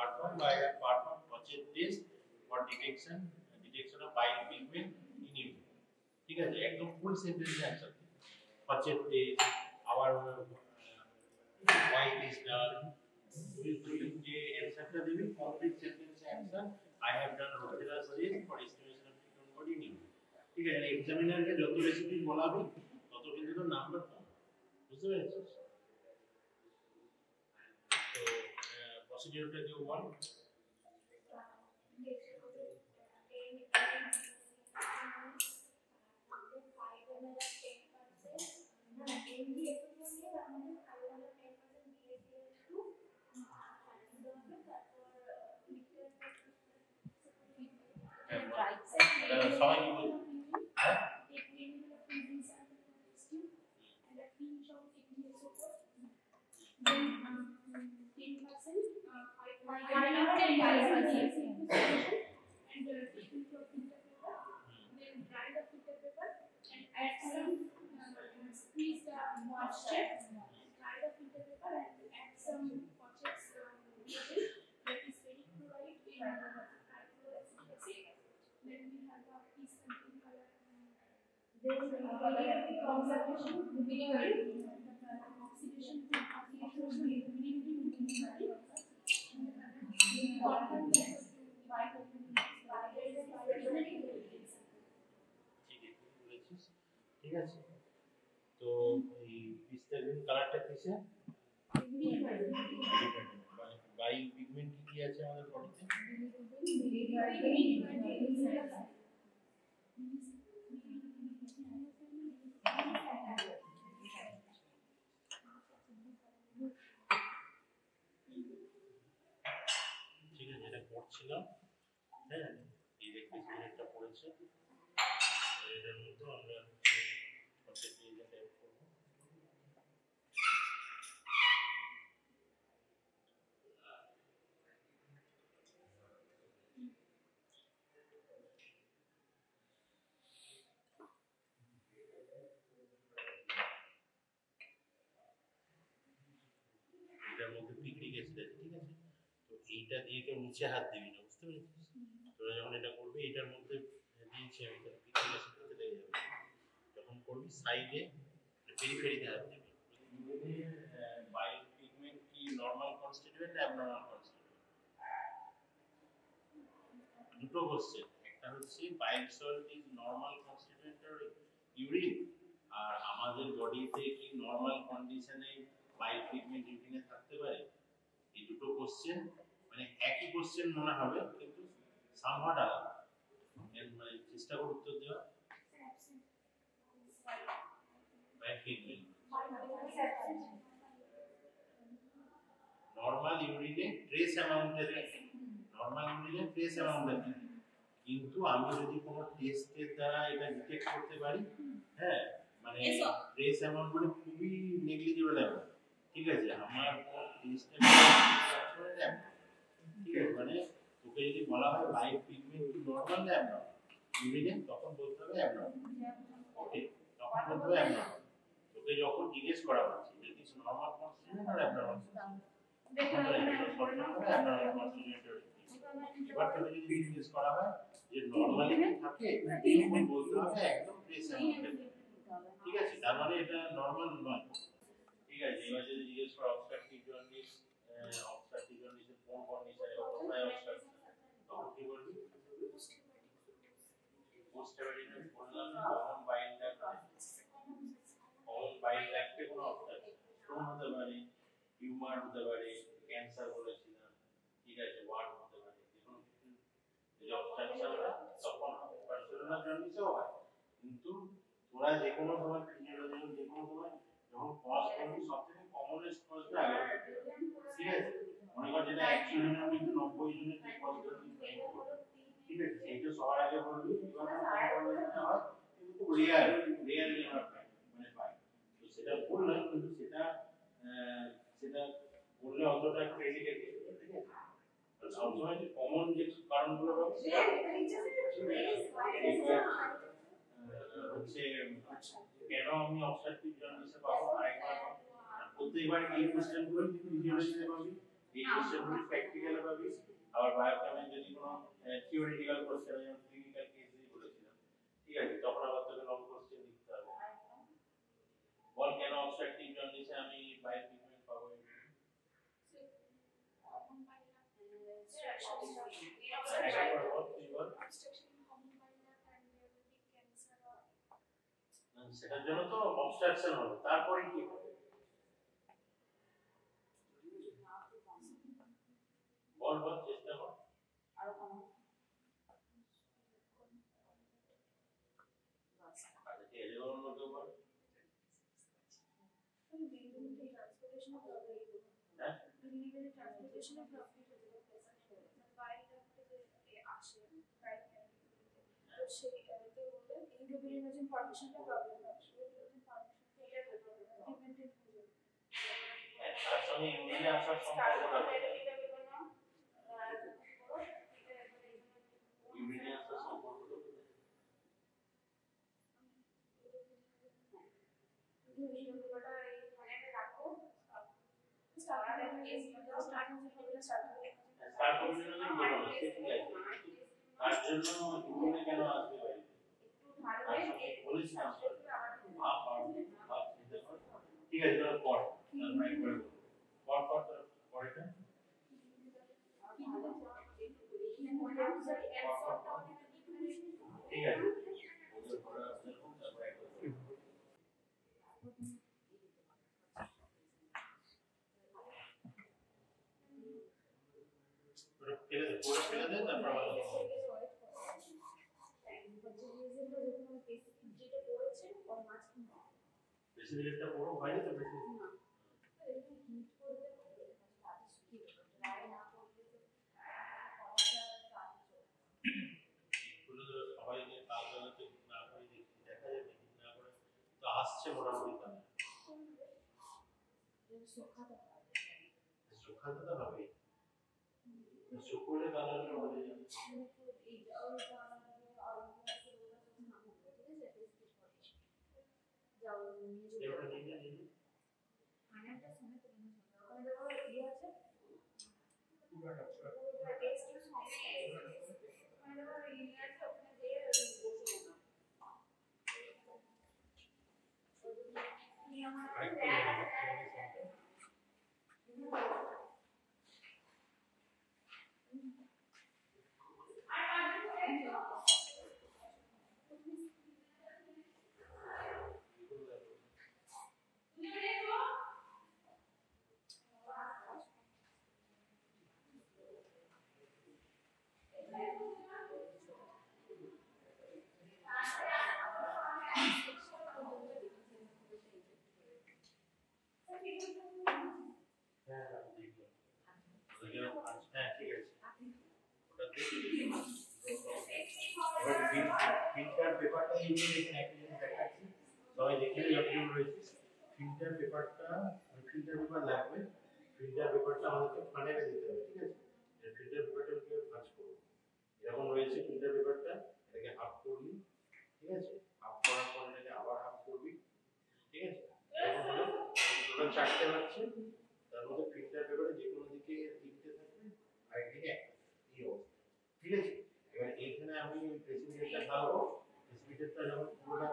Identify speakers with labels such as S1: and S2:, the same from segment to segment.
S1: performed by a performed Pochet test for detection of bile pigment in urine. ঠিক আছে, একদম ফুল সেন্টেন্সে answer দিন। Pochet test, our wife is done. যে অ্যানসারটা দিবি কমপ্লিট সেন্টেন্সে answer I have done Rothera's test for estimation of ketone body in urine. ঠিক আছে, এক্সামিনারকে যত বেশি তুই বলাবি তত কিন্তু তোর নাম্বার কম, বুঝতে পেরেছিস? তো প্রসিডিউরটা কি বল? সবাই কি বলছে?
S2: Squeeze the moisture, dry the filter paper and add some Pochet's that is very chloride in hydrofluoric acid. Then we have the piece something color. Then conservation, vinegar, oxidation,
S1: ঠিক আছে, তো এই পিস্তা গ্রিন কালারটা কিসে? বাইল পিগমেন্ট কি আছে আমাদের বডিতে? ঠিক আছে, এটা পড়ছিলাম, হ্যাঁ এই দেখতে একটা পড়েছে, এটার মধ্যে আমরা এটার মধ্যে পিকনিক অ্যাসিড আছে, ঠিক আছে, তো এইটা দিয়ে কেউ নিচে হাত দিবি না, বুঝতে পেরেছিস? তোরা যখন এটা করবি এটার মধ্যে দিয়েছি আমি, তাহলে পিকনিক অ্যাসিডটা চলে যাবে। যখন করবি সাইডে পেরিফেরিতে হাত দিবি। বাইল পিগমেন্ট কি নরমাল কনস্টিটিউয়েন্ট না অ্যাবনরমাল কনস্টিটিউয়েন্ট? দুটো কোশ্চেন, একটা হচ্ছে bile salt is normal constituent or urine, আর আমাদের বডিতে কি নরমাল কন্ডিশনে বাইল পিগমেন্ট ইউরিনে থাকতে পারে? এই দুটো কোশ্চেন মানে একই কোশ্চেন মনে হবে কিন্তু সামহাট আলাদা, মানে চেষ্টা করে উত্তর দেওয়া। বাইল পিগমেন্ট নরমাল ইউরিনে ট্রেস অ্যামাউন্টে থাকে, নরমাল ইউরিনে ট্রেস অ্যামাউন্টে থাকে, কিন্তু আমি যদি কোনো টেস্টের দ্বারা এটা ডিটেক্ট করতে পারি, হ্যাঁ মানে ট্রেস অ্যামাউন্ট মানে খুবই নেগলিজিবল অ্যামাউন্ট, ঠিক আছে, আমার টেস্টে ঠিক আছে, মানে তোকে যদি বলা হয় বাইল পিগমেন্ট কি নরমাল না অ্যাবনরমাল ইউরিনে, তখন বলতে হবে অ্যাবনরমাল, ওকে, তখন বলতে হবে অ্যাবনরমাল। তোকে যখন জিজ্ঞেস করা হচ্ছে এটা কি নরমাল কনস্টিটিউয়েন্ট আর অ্যাবনরমাল এবার তোকে যদি জিজ্ঞেস করা হয় যে নরমালি থাকে তখন বলতে হবে একদম ট্রেস অ্যামাউন্ট, ঠিক আছে, তার মানে এটা নরমাল নয়, ঠিক আছে। এবার যদি জিজ্ঞেস করা অবস্ট্রাকটিভ জন্ডিস, অবস্ট্রাকটিভ জন্ডিসের কোন কন্ডিশনে কোথায় অবস্ট্রাকটিভ, তখন কি বলবি? পোস্ট হেপাটিটিস বললাম না, কমন বাইল ডাক্ট, কমন বাইল ডাক্টে কোনো অবস্ট্রাকশন, স্টোন হতে পারে, টিউমার হতে পারে, ক্যান্সার বলেছিলাম, ঠিক আছে, ওয়ার্ম হতে পারে, যেকোনো কিছু যদি অবস্ট্রাকশন হয় তখন হবে, পার্সোনাল জন্ডিসও হয়, কিন্তু তোরা যে কোনো সময় ফিজিওলজিক্যাল যে কোনো সময় যখন কজ করবি সবথেকে কমনেস্ট কজটা আগে, ঠিক আছে, মনে কর যেটা 100 জনের মধ্যে 90 জনের যে কজ করবি, ঠিক আছে, সেইটা সবার আগে বলবি, কিভাবে হয় কিন্তু খুব রেয়ারলি আমরা পাই, মানে পাই, তো সেটা ভুল নয়, কিন্তু সেটা বললে অতটা ক্রেডিট ঠিক আছে, সবসময় যে কমন যে কারণগুলো হচ্ছে কেন আমি অবস্ট্রাকটিভ জন্ডিসে পাবো, আরেকবার প্রত্যেকবার এই কোশ্চেনগুলো কিন্তু ফিজিওলজিতে পাবি, এই কোশ্চেনগুলি প্র্যাকটিক্যালে পাবি, আবার বায়োকেমে যদি কোনো থিওরিটিক্যাল কোশ্চেন যেমন ক্লিনিক্যাল কেস দিয়ে বলেছিলাম, ঠিক আছে, তখন আবার তোকে লং কোশ্চেন লিখতে হবে। বল কেন অবস্ট্রাকটিভ জন্ডিসে আমি বাইল পিগমেন্ট পাবো? সেটার জন্য তো অবস্ট্রাকশন হবে, তারপরে কি হবে বল বল চেষ্টা কর। তার সঙ্গে ইউরিয়া আসার সম্ভাবনা ইউরিয়া আসার সম্ভাবনা তার জন্য ইউরিয়া কেন আসবে বলেছিলাম ঠিক আছে পর পরেটা ঠিক আছে পুরো ফেলে দে তারপর বেশি দিকটা পুরো হয়নি তো বেশি আসছে মোটামুটি শুকাতে তো হবে শুকুলে কালারটা হয়ে যাবে এটা নিয়ে নিয়ে আনাটা সময় তো না ওখানে দেখো ইয়ে আছে পুরোটা টেস্ট সময় মানে দেখো ইয়ে আছে ওখানে দিয়ে বসে না নিয়ম আছে ফিল্টার পেপারটা এই যে দেখেন একটা জিনিস দেখাচ্ছি সবাই দেখে যতজন রয়েছে ফিল্টার পেপারটা ফিল্টার পেপার লাগবে ফিল্টার পেপারটা আমাদেরকে ফানেলে দিতে হবে ঠিক আছে ফিল্টার পেপারটা কিভাবে ভাঁজ করব এরকম রয়েছে ফিল্টার পেপারটা এটাকে হাফ করবি ঠিক আছে হাফ করার পর এটাকে আবার হাফ করবি ঠিক আছে এরকম হলো টোটাল চারটে হচ্ছে তার মধ্যে ফিল্টার পেপারে যে কোনো দিকে তিনটে থাকবে আর এদিকে একটা এই অবস্থা ঠিক আছে এবার এইখানে আমি প্রেসিপিটেটটা ঢালবো প্রেসিপিটেটটা যখন পুরোটা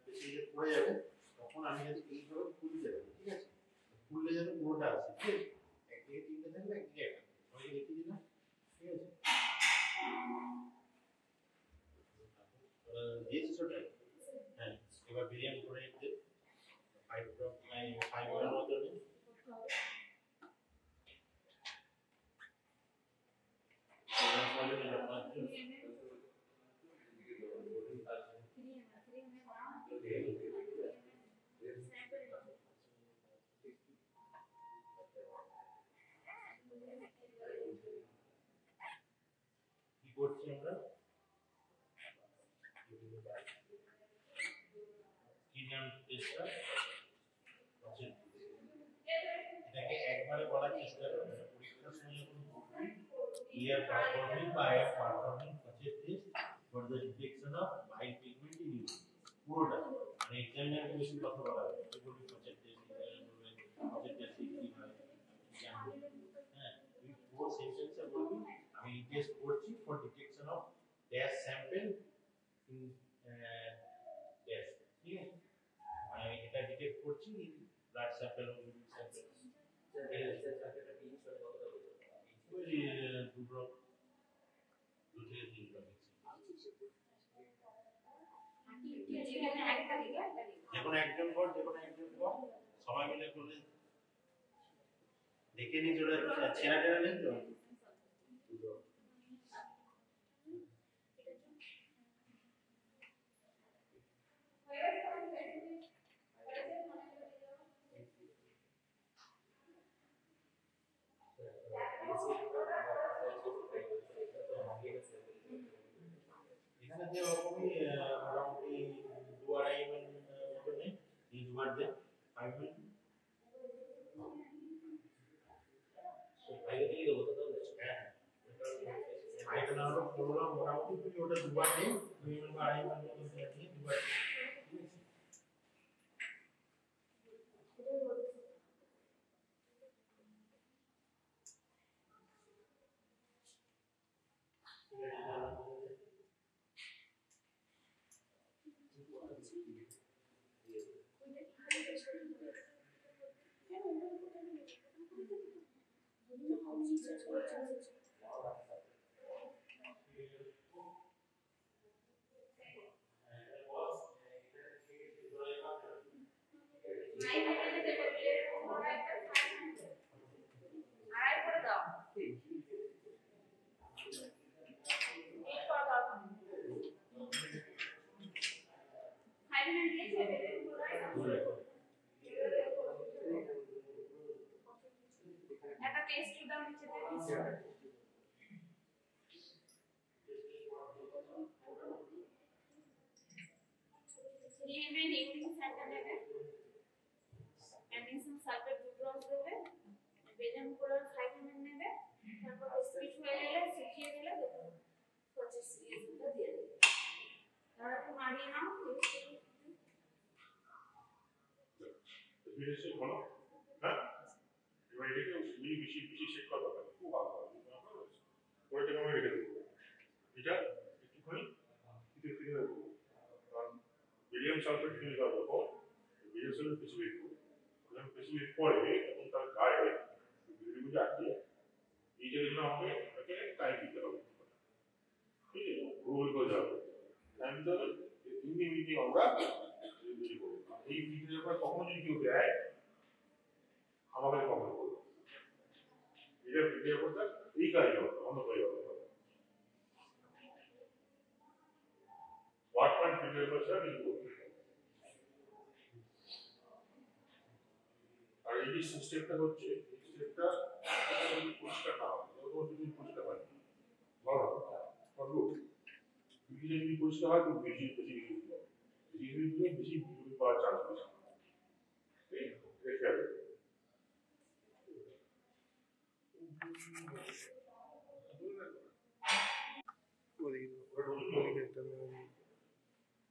S1: প্রেসিপিটেট পড়ে যাবে তখন আমি যদি এইভাবে খুলতে যাবো ঠিক আছে খুললে যাতে পুরোটা আসে ঠিক আছে একদিকে তিনটে থাকবে একদিকে একটা আমি লিখে দিলাম ঠিক আছে দিয়েছিস ওটাই হ্যাঁ এবার বিরিয়ানি করে নিতে 5 ড্রপ 5 এর মতো নিই কি করছি আমরা কি নাম টেস্টটা এটাকে একবারে বলার চেষ্টা করবেন পরীক্ষার সময় যখন বলবি ইয়ার পারফর্মিং বা I am performing such a test for the detection of bile pigment in urine পুরোটা মানে এক্সামিনারকে বেশি কথা বলা হবে কি বলবি such a test such a test কি হয় আমি টেস্ট করছি for detection of dash sample in dash, ঠিক আছে, মানে এটা ডিটেক্ট করছি ইন ব্লাড স্যাম্পল ও ইউরিন স্যাম্পল। ওই দুটো 2 থেকে 3 ড্রপ যেকোনো একজন কর, সবাই মিলে করলে দেখে নি জোরে ছেঁড়া টেরা নেই তো। এখানে যে ওরকমই মোটামুটি 2-2.5 ml মতো নেই, এই দুবার যে 5 ml এটা না হলো পুরো মোটামুটি তুমি ওটা দুবার নেই, 2 ml বা 2.5 ml মতো নিয়ে দুবার। Medium sulfate finish হওয়ার পর medium sulfate precipitate করবে, যখন precipitate করবে তখন তার গায়ে ভিডিওগুলো আটকে এইটা জন্য আমাকে টাইম দিতে হবে, ঠিক আছে, রোল করে যাবে টাইম দিতে হবে 3 মিনিট আমরা রেডি করব। এই ভিডিওর পর কখন যদি কেউ দেয় আমাকে কমেন্ট করবে, এটা ভিডিওর পর এই কাজ হবে অন্য কাজ হবে। What point video person is good. আর এই যে সিস্টেমটা হচ্ছে, এই সিস্টেমটা পরিষ্কার না হবে, যত যদি পরিষ্কার হয় বড় বড় যদি পরিষ্কার হয় তো বেশি বেশি বেশি পাওয়ার চান্স বেশি, ঠিক আছে।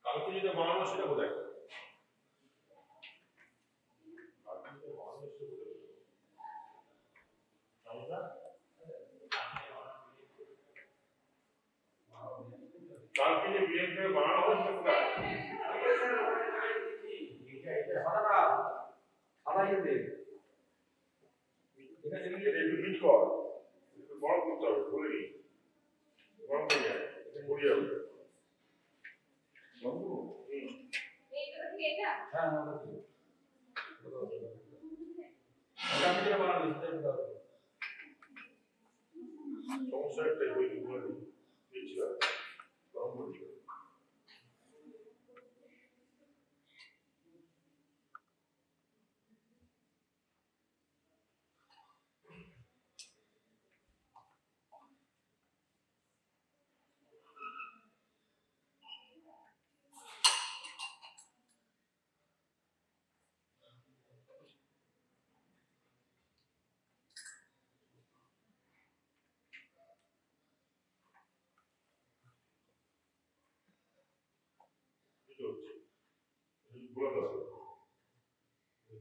S1: কালকে যেটা বানানো সেটা কোথায়? কালকে যে বিএনপি বানানো হবে সেটা কোথায়? বড় করতে হবে, বলি বড় করে যায় পড়ে যাবে। সমস্যা একটাই বই দিচ্ছিলাম গরম করে দিল।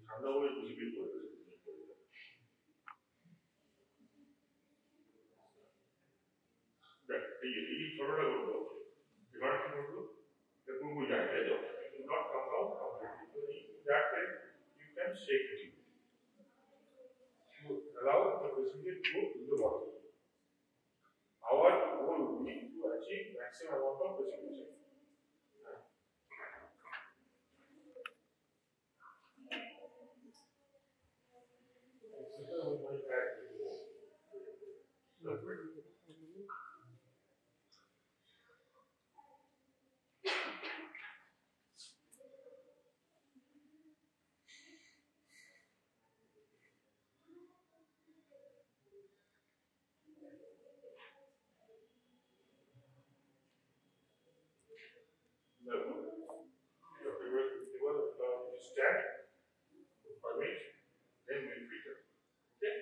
S1: ঠান্ডা বলে বেশি বিল করে
S3: এই ছোটটা করবো এবার কি করবো এটা পুরো জায়গায় যাও not come down completely so in that case you can shake it to allow the precipitate to go to the bottom. Our goal will be to achieve maximum amount of precipitation. Stand for me, then we'll filter. Okay?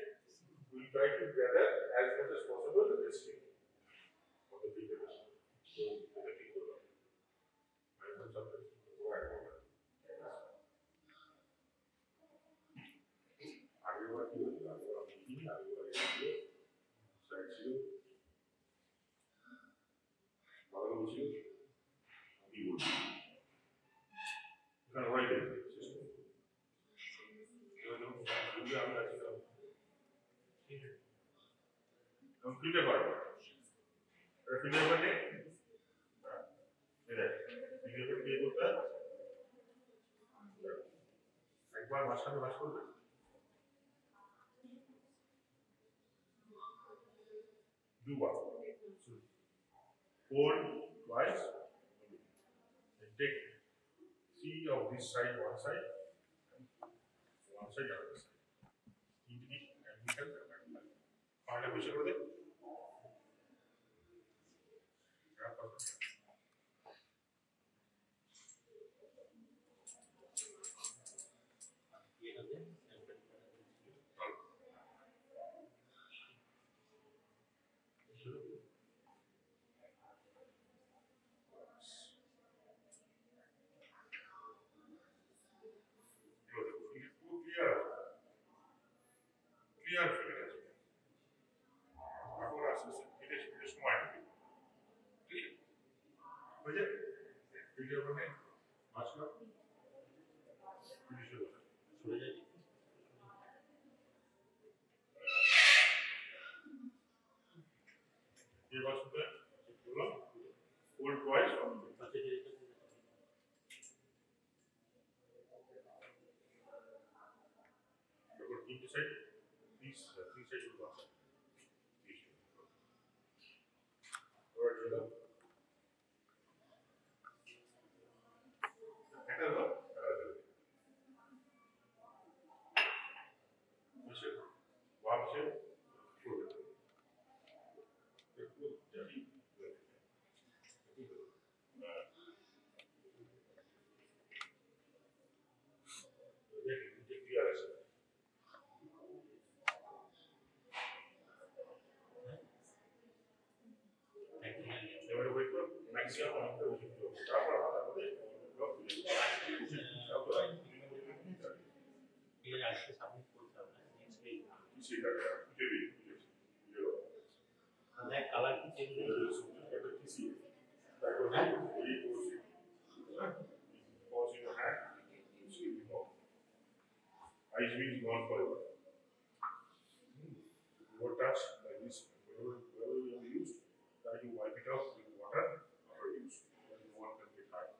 S3: We'll try to gather as much as possible the density of the filter. So, the people I will sometimes filter করব filter মানে এটা filter কি করতে একবার মাঝখানে ভাঁজ করবে দুবার fold twice and take three of this side one side other side easily and we can find a picture করে clear figure এখন আসছে এটা সময় নেবে ঠিক আছে ভিডিও মানে মাসলা ফিনিশ হয়ে সরে যায় ये बात सुनते हैं बोलो ओल्ड वॉइस अच्छे तरीके से अगर तीन साइड प्लीज तीन साइड को बात और चलो ऐसा लो अच्छा वापस से Ice means gone forever. Your touch like this, wherever you have used, try to wipe it off with water after use. Then the water can get high.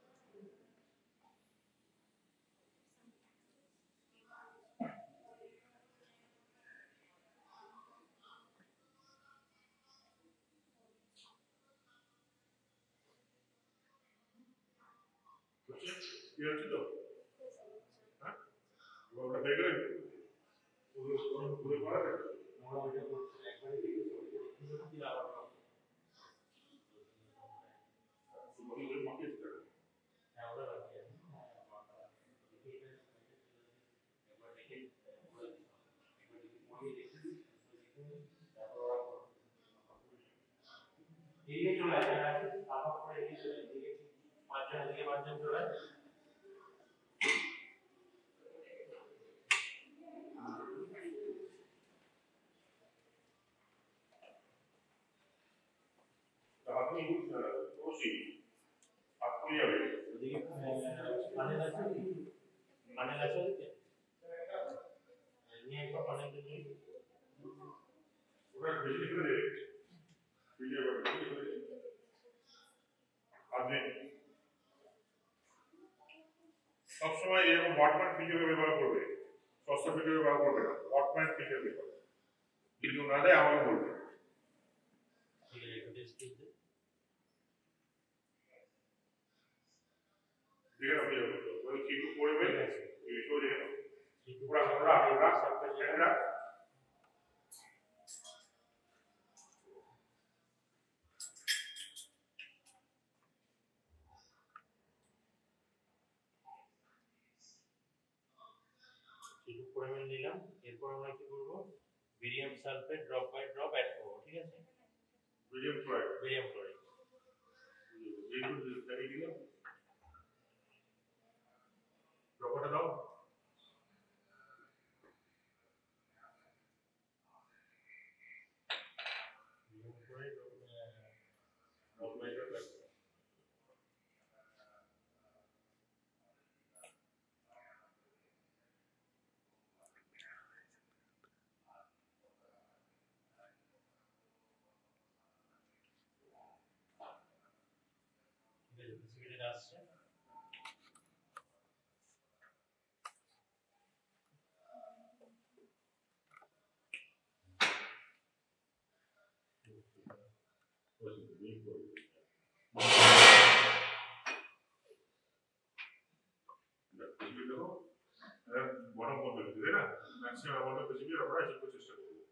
S3: Clear to know? Huh? You want to take it? ये जो है आप अपने ये माध्यम जो है আপনি অবশ্যই আপনি যাবে
S1: ওদিকে পানির আছে কি? পানির আছে ওদিকে? নিয়ে একবার পানির নিয়ে
S3: ওটা বেশি করে ভিডিও করে আপনি সবসময় এরকম ওয়াটম্যান ফিচার ব্যবহার করবে, সস্তা ফিচার ব্যবহার করবে না, ওয়াটম্যান ফিচার ব্যবহার যদি না দেয় আমাকে বলবে।
S1: ঠিক আছে, একটা টেস্ট দিতে
S3: দেখে নাও ফিচার করতে ওই কিছু করবে এই শো দেখে নাও
S1: ঠিক
S3: পুরা পুরা পুরা সাবজেক্ট ক্যামেরা
S1: ঠিক পরিমাণ নিলাম। এরপর আমরা কি করব? Barium sulphate drop by drop add করব, ঠিক আছে?
S3: বেরিয়াম ক্লোরাইড
S1: বেরিয়াম ক্লোরাইড
S3: এইগুলো দেখে দিলাম ড্রপটা দাও
S1: barium chloride drop by drop add করব। ঠিক আছে, প্রেসিপিটেট আসছে।
S3: বটম বন্ধ হচ্ছে তাই না ম্যাক্সিমাম আমাদের প্রেসিপিটেট আমরা এসে চেষ্টা করবো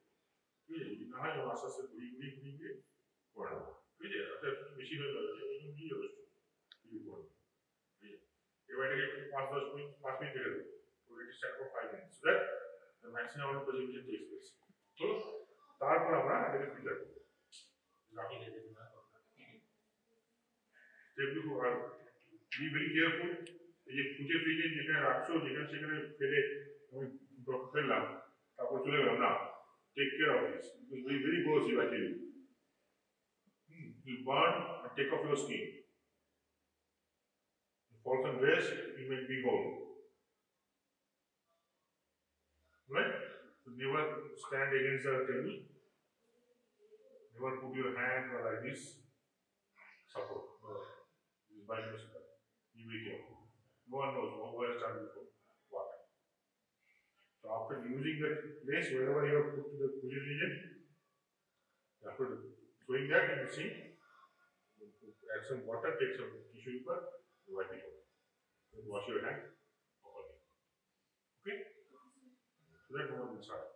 S3: ঠিক আছে না হয় আস্তে আস্তে ঘুরিয়ে করে নেবো ঠিক আছে একটা বেশি হয়ে যাচ্ছে ওই দিয়ে যথেষ্ট কিছু করে ঠিক আছে এবার এটাকে 5-10 মিনিট 5 মিনিট রেখে দেবো ওটা start for 5 minutes that the maximum আমাদের প্রেসিপিটেশন টেক্স প্লেস তো তারপর আমরা এটাকে ফিল্টার করবো
S1: ঠিক আছে, না
S3: স্টেপ টু আর বি ভেরি কেয়ারফুল এই যে ফুটে ফ্রিজে যেখানে রাখছো যেখানে সেখানে ফেলে আমি ফেললাম তারপর চলে গেলাম না take care of this because very corrosive I tell you you burn and take off your skin you fall on rest you may be home right so never stand against the table never put your hand like this support no this is by mistake you be careful no one knows who has done before what. So after using that place, wherever you have put to the cooling region, after throwing that in the sink, add some water, take some tissue paper, wipe it off. Then wash your hand properly. Okay? So that one will start.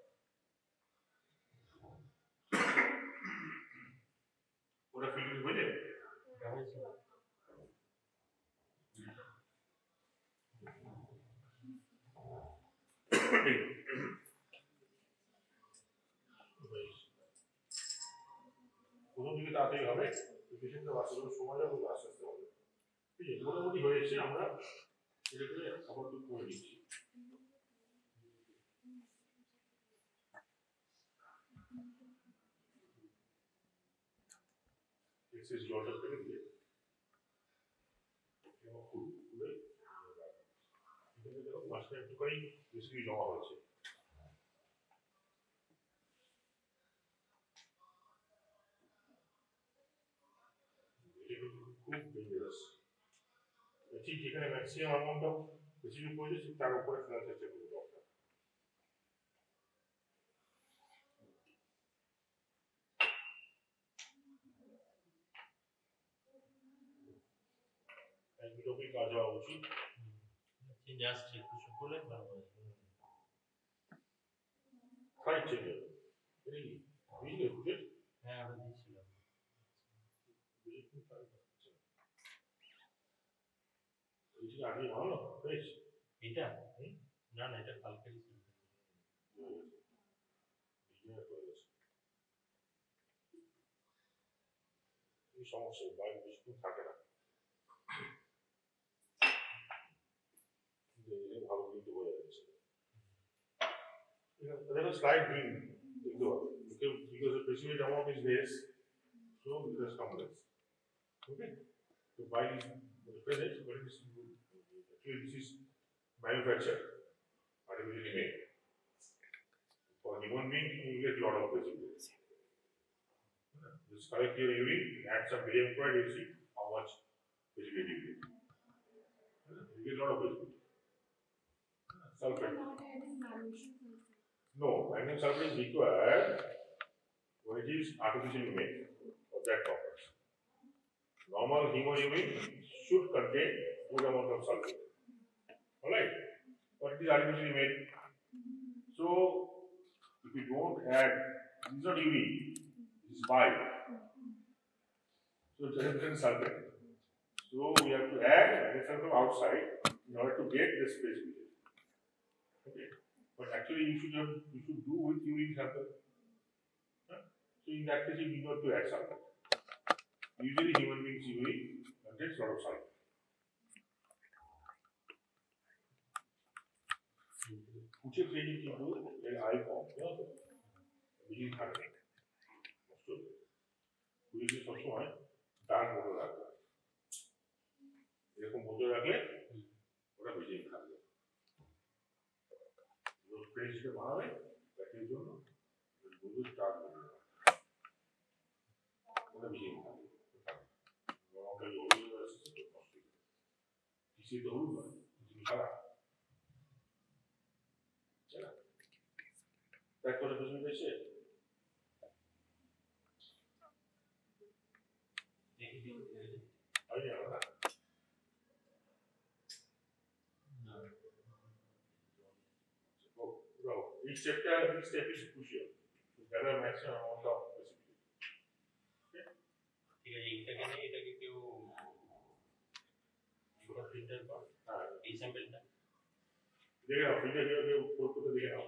S3: What a feeling with it? প্রথম দিকে তাড়াতাড়ি হবে পেশেন্টটা বাচ্চাগুলো সময় যাবে আস্তে আস্তে হবে ঠিক আছে মোটামুটি হয়েছে আমরা এটাকে আবার একটু করে দিচ্ছি এক্সেস জলটা ফেলে দিয়ে খুলে এখানে দেখো মাছটা একটুখানি বেশি জমা হয়েছে খুব ডেঞ্জারাস ঠিক যেখানে ম্যাক্সিমাম অ্যামাউন্ট অফ বেশি পড়েছে তার উপরে ফেলার চেষ্টা করবো ডক্টর একদমই কাজ হওয়া উচিত
S1: জাস্ট একটু শুকলে ভালো হয়।
S3: ফাইট চেঞ্জ হবে এটা কি বুঝলে বুঝে
S1: হ্যাঁ, আমরা দিয়েছিলাম।
S3: আগে ভালো বেশ
S1: এটা না না এটা কালকেরই ছিল।
S3: এই সমস্যা বাইরে বেশিক্ষণ থাকে না ভালো কিন্তু বোঝা যাচ্ছে দেখো স্লাইড গ্রিন দেখতে পাবে because the precipitate amount is less so it has come less Okay? So bile is present, but actually this is manufactured, artificially made. For human being, you get a lot of vegetable. Just collect your urine, add some barium chloride, you see how much vegetable you get. You get a lot of vegetable. Sulfate. No, magnesium sulfate is required when it is artificially made of that purpose. Normal hemoglobin should contain good amount of sulfate. Alright? But it is artificially made. So, if you don't add, this is not urine, this is bile. So, it doesn't contain sulfate. So, we have to add magnesium from outside in order to get the specific. Okay? But actually, you should do with urine sample. Huh? So, in that case, you need not to add sulfate. Usually, human beings urine contains a lot of sulfate. Kuche training কিন্তু এর I কম, জানো তো? বেশি থাকে নষ্ট হয়ে যায়। কুড়িকে সবসময় ডার্ক মোটর রাখবে, এরকম মোটর রাখলে ওটা বেশি থাকবে। ফ্রেশ হিসেবে বানাবে ব্যাটারির জন্য বন্ধু ডার্ক মোটর ওটা বেশি থাকবে। নর্মালি হলুদ নষ্ট হয়ে যাবে। কিছু তো হলুদ নয়, কিছু খারাপ। That could have been this shit. Oh yeah. No, each step is crucial to gather maximum amount of precipitation.
S1: ঠিক আছে, এইটাকে নেই, এটাকে কেউ ফিল্টার কর, এই স্যাম্পলটা
S3: দেখে নাও, ফিল্টার দিয়ে করতে দেখে নাও।